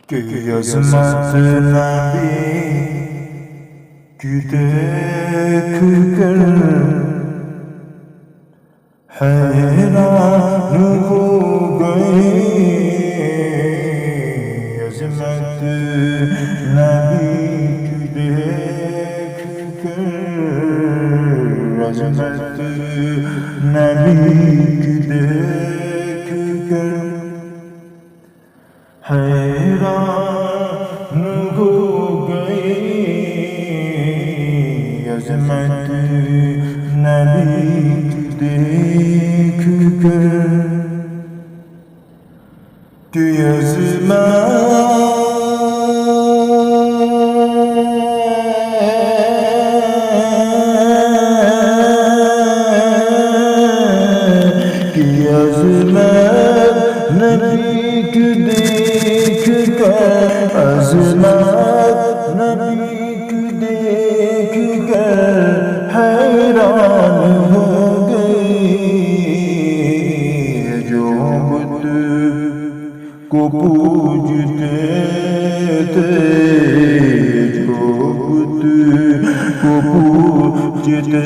کہ عظمت نبی کی دیکھ کر حیران ہو گئے، عظمت نبی کی دیکھ کر، عظمت نبی کی دیکھ کر حیران ہو گئے، عظمت نبی کی دیکھ کر کہ عظمت نبی کی دیکھ کر، عظمت نبی کی دیکھ کر حیران ہو گئی، جو بت کو پوجتے تھے، جو بت کو پوجتے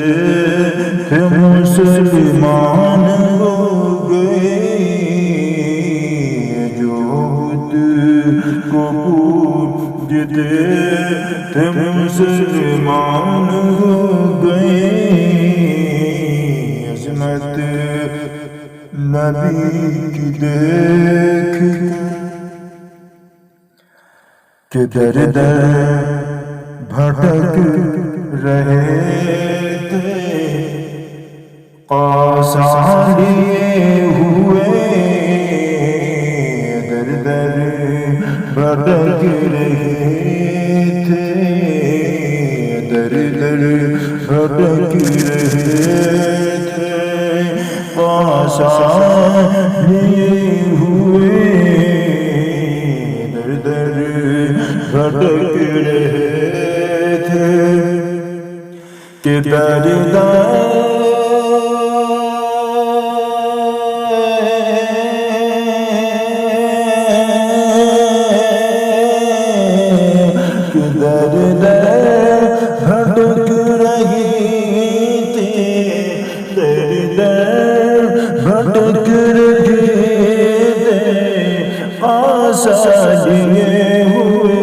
تھے مسلمان ہو گئے، جو بت کو پوجتے تھے مسلمان ہو گئے، عظمت نبی کی دیکھ کہ در در بھٹک رہے تھے، قاصاں لیے ہوئے، در در بھٹک رہے تھے، در در بھٹک رہے تھے، قاصاں لیے ہوئے، در در بھٹک رہے تھے کہ در بھٹک رہی تھی، در در بھٹک رہے تھے، قاصاں لیے ہوئے،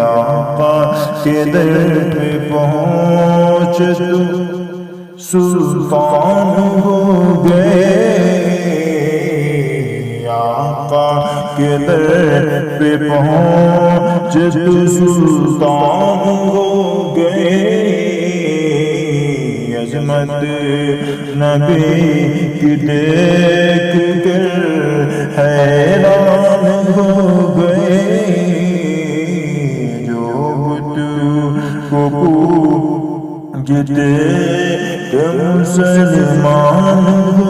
آقا کے در پہ پہنچ تو سلطان ہو گئے، آقا کے در پہ پہنچ تو سلطان ہو گئے، عظمت نبی کی دیکھ کر حیران ہو گئے، جو بت کو پوجتے تھے مسلمان ہو